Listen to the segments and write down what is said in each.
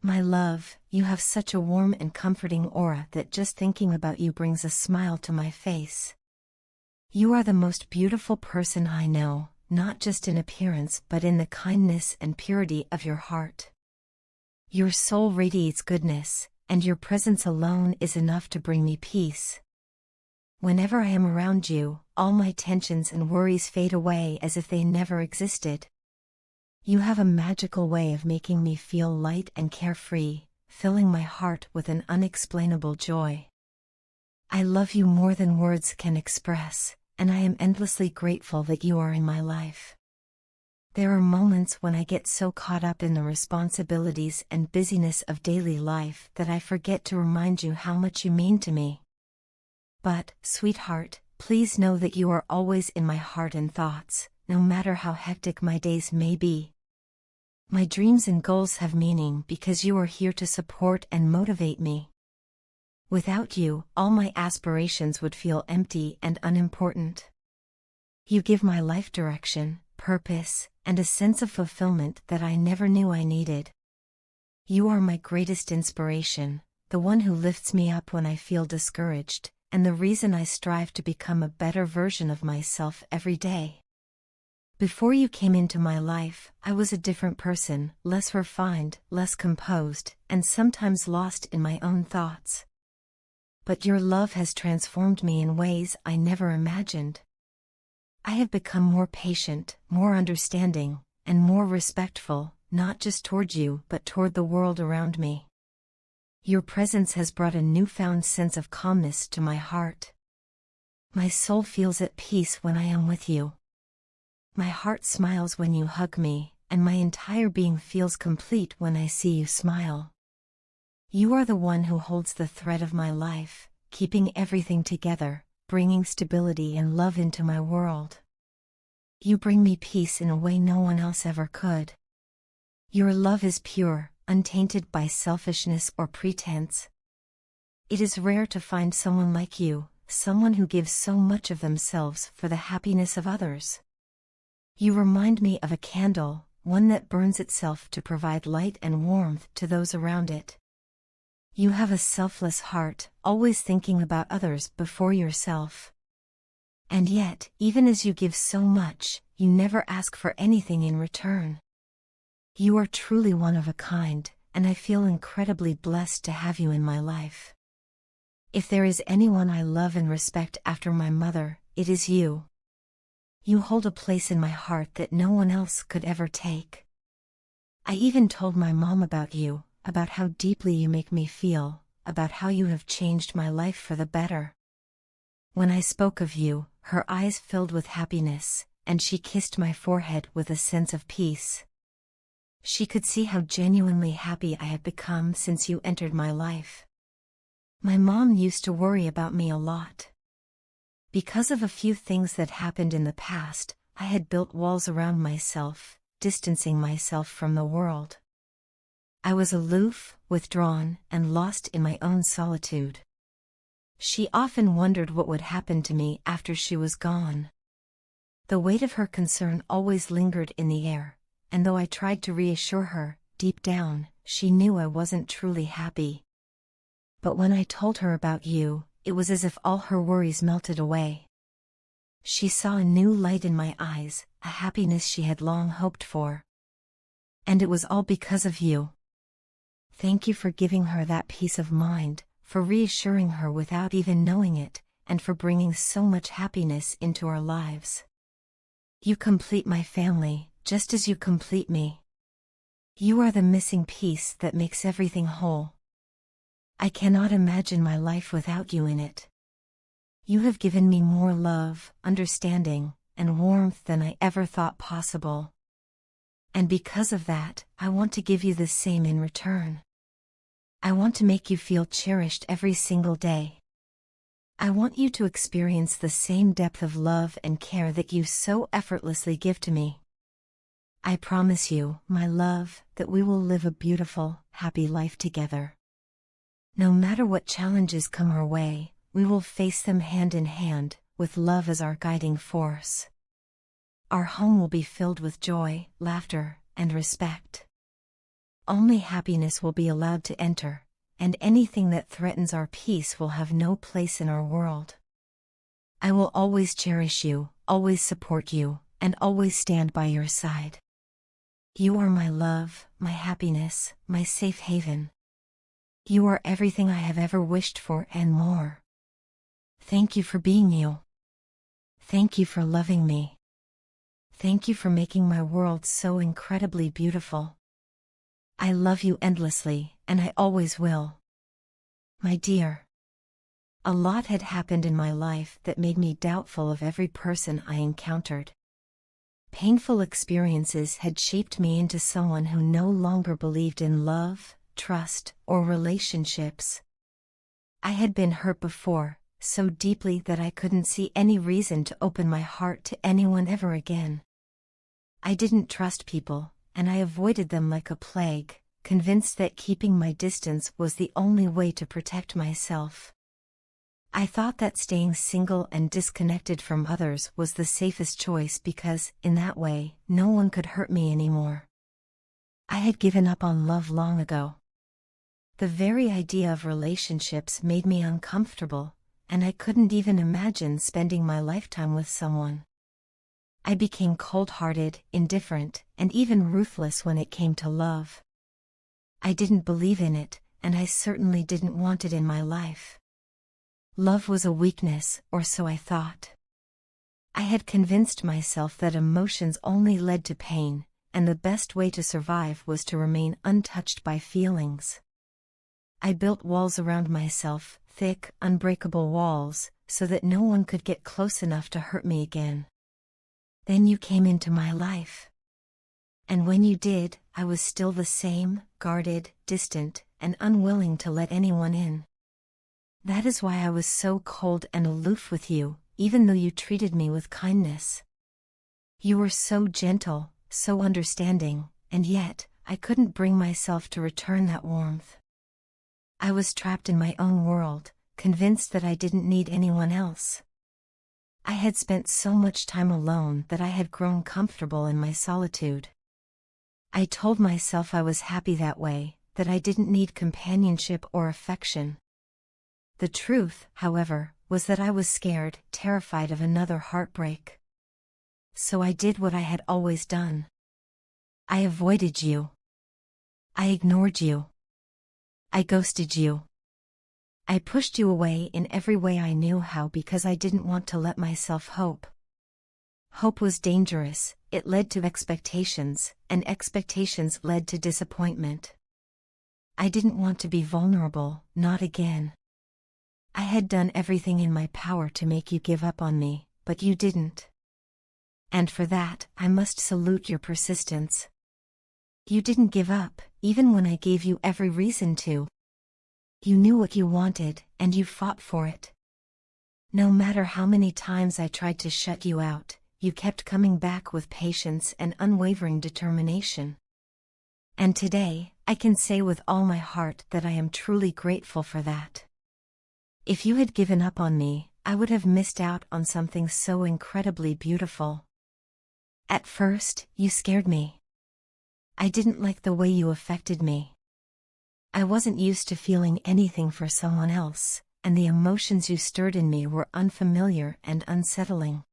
My love, you have such a warm and comforting aura that just thinking about you brings a smile to my face. You are the most beautiful person I know, not just in appearance but in the kindness and purity of your heart. Your soul radiates goodness, and your presence alone is enough to bring me peace. Whenever I am around you, all my tensions and worries fade away as if they never existed. You have a magical way of making me feel light and carefree, filling my heart with an unexplainable joy. I love you more than words can express, and I am endlessly grateful that you are in my life. There are moments when I get so caught up in the responsibilities and busyness of daily life that I forget to remind you how much you mean to me. But, sweetheart, please know that you are always in my heart and thoughts, no matter how hectic my days may be. My dreams and goals have meaning because you are here to support and motivate me. Without you, all my aspirations would feel empty and unimportant. You give my life direction, purpose, and a sense of fulfillment that I never knew I needed. You are my greatest inspiration, the one who lifts me up when I feel discouraged, and the reason I strive to become a better version of myself every day. Before you came into my life, I was a different person, less refined, less composed, and sometimes lost in my own thoughts. But your love has transformed me in ways I never imagined. I have become more patient, more understanding, and more respectful, not just toward you but toward the world around me. Your presence has brought a newfound sense of calmness to my heart. My soul feels at peace when I am with you. My heart smiles when you hug me, and my entire being feels complete when I see you smile. You are the one who holds the thread of my life, keeping everything together, bringing stability and love into my world. You bring me peace in a way no one else ever could. Your love is pure, untainted by selfishness or pretense. It is rare to find someone like you, someone who gives so much of themselves for the happiness of others. You remind me of a candle, one that burns itself to provide light and warmth to those around it. You have a selfless heart, always thinking about others before yourself. And yet, even as you give so much, you never ask for anything in return. You are truly one of a kind, and I feel incredibly blessed to have you in my life. If there is anyone I love and respect after my mother, it is you. You hold a place in my heart that no one else could ever take. I even told my mom about you, about how deeply you make me feel, about how you have changed my life for the better. When I spoke of you, her eyes filled with happiness, and she kissed my forehead with a sense of peace. She could see how genuinely happy I had become since you entered my life. My mom used to worry about me a lot. Because of a few things that happened in the past, I had built walls around myself, distancing myself from the world. I was aloof, withdrawn, and lost in my own solitude. She often wondered what would happen to me after she was gone. The weight of her concern always lingered in the air, and though I tried to reassure her, deep down, she knew I wasn't truly happy. But when I told her about you, it was as if all her worries melted away. She saw a new light in my eyes, a happiness she had long hoped for. And it was all because of you. Thank you for giving her that peace of mind, for reassuring her without even knowing it, and for bringing so much happiness into our lives. You complete my family, just as you complete me. You are the missing piece that makes everything whole. I cannot imagine my life without you in it. You have given me more love, understanding, and warmth than I ever thought possible. And because of that, I want to give you the same in return. I want to make you feel cherished every single day. I want you to experience the same depth of love and care that you so effortlessly give to me. I promise you, my love, that we will live a beautiful, happy life together. No matter what challenges come our way, we will face them hand in hand, with love as our guiding force. Our home will be filled with joy, laughter, and respect. only happiness will be allowed to enter, and anything that threatens our peace will have no place in our world. I will always cherish you, always support you, and always stand by your side. You are my love, my happiness, my safe haven. You are everything I have ever wished for and more. Thank you for being you. Thank you for loving me. Thank you for making my world so incredibly beautiful. I love you endlessly, and I always will. My dear. A lot had happened in my life that made me doubtful of every person I encountered. Painful experiences had shaped me into someone who no longer believed in love, trust, or relationships. I had been hurt before, so deeply that I couldn't see any reason to open my heart to anyone ever again. I didn't trust people, and I avoided them like a plague, convinced that keeping my distance was the only way to protect myself. I thought that staying single and disconnected from others was the safest choice because, in that way, no one could hurt me anymore. I had given up on love long ago. The very idea of relationships made me uncomfortable, and I couldn't even imagine spending my lifetime with someone. I became cold-hearted, indifferent, and even ruthless when it came to love. I didn't believe in it, and I certainly didn't want it in my life. Love was a weakness, or so I thought. I had convinced myself that emotions only led to pain, and the best way to survive was to remain untouched by feelings. I built walls around myself, thick, unbreakable walls, so that no one could get close enough to hurt me again. Then you came into my life. And when you did, I was still the same, guarded, distant, and unwilling to let anyone in. That is why I was so cold and aloof with you, even though you treated me with kindness. You were so gentle, so understanding, and yet, I couldn't bring myself to return that warmth. I was trapped in my own world, convinced that I didn't need anyone else. I had spent so much time alone that I had grown comfortable in my solitude. I told myself I was happy that way, that I didn't need companionship or affection. The truth, however, was that I was scared, terrified of another heartbreak. So I did what I had always done. I avoided you. I ignored you. I ghosted you. I pushed you away in every way I knew how because I didn't want to let myself hope. Hope was dangerous, it led to expectations, and expectations led to disappointment. I didn't want to be vulnerable, not again. I had done everything in my power to make you give up on me, but you didn't. And for that, I must salute your persistence. You didn't give up, even when I gave you every reason to. You knew what you wanted, and you fought for it. No matter how many times I tried to shut you out, you kept coming back with patience and unwavering determination. And today, I can say with all my heart that I am truly grateful for that. If you had given up on me, I would have missed out on something so incredibly beautiful. At first, you scared me. I didn't like the way you affected me. I wasn't used to feeling anything for someone else, and the emotions you stirred in me were unfamiliar and unsettling.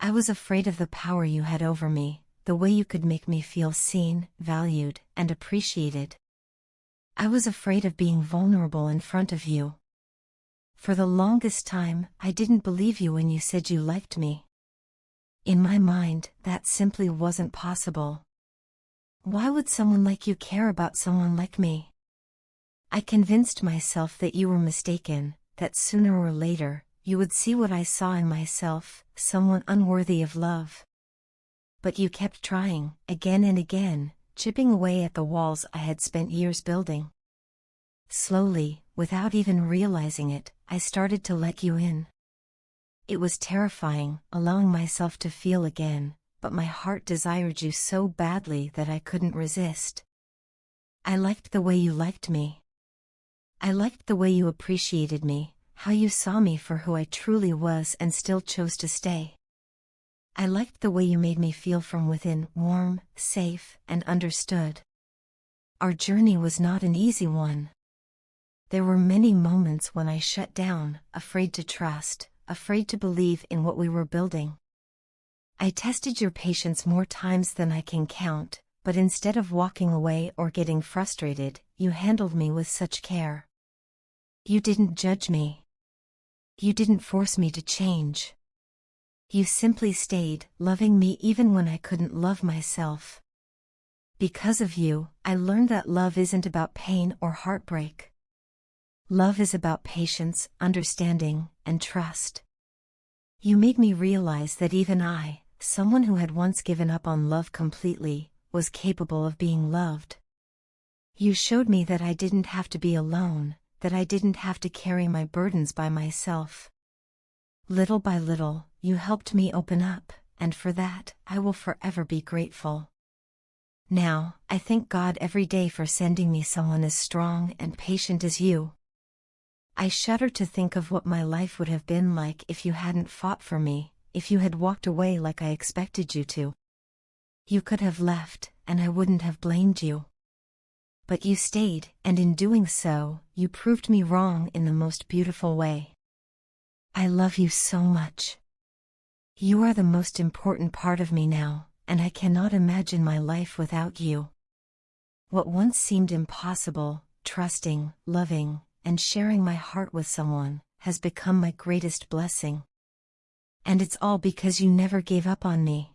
I was afraid of the power you had over me, the way you could make me feel seen, valued, and appreciated. I was afraid of being vulnerable in front of you. For the longest time, I didn't believe you when you said you liked me. In my mind, that simply wasn't possible. Why would someone like you care about someone like me? I convinced myself that you were mistaken, that sooner or later, you would see what I saw in myself, someone unworthy of love. But you kept trying, again and again, chipping away at the walls I had spent years building. Slowly, without even realizing it, I started to let you in. It was terrifying, allowing myself to feel again, but my heart desired you so badly that I couldn't resist. I liked the way you liked me. I liked the way you appreciated me, how you saw me for who I truly was and still chose to stay. I liked the way you made me feel from within, warm, safe, and understood. our journey was not an easy one. There were many moments when I shut down, afraid to trust, afraid to believe in what we were building. I tested your patience more times than I can count, but instead of walking away or getting frustrated, you handled me with such care. You didn't judge me. You didn't force me to change. You simply stayed, loving me even when I couldn't love myself. Because of you, I learned that love isn't about pain or heartbreak. Love is about patience, understanding, and trust. You made me realize that even I, someone who had once given up on love completely, was capable of being loved. You showed me that I didn't have to be alone, that I didn't have to carry my burdens by myself. Little by little, you helped me open up, and for that, I will forever be grateful. Now, I thank God every day for sending me someone as strong and patient as you. I shudder to think of what my life would have been like if you hadn't fought for me, if you had walked away like I expected you to. You could have left, and I wouldn't have blamed you. But you stayed, and in doing so, you proved me wrong in the most beautiful way. I love you so much. You are the most important part of me now, and I cannot imagine my life without you. What once seemed impossible, trusting, loving, and sharing my heart with someone, has become my greatest blessing. And it's all because you never gave up on me.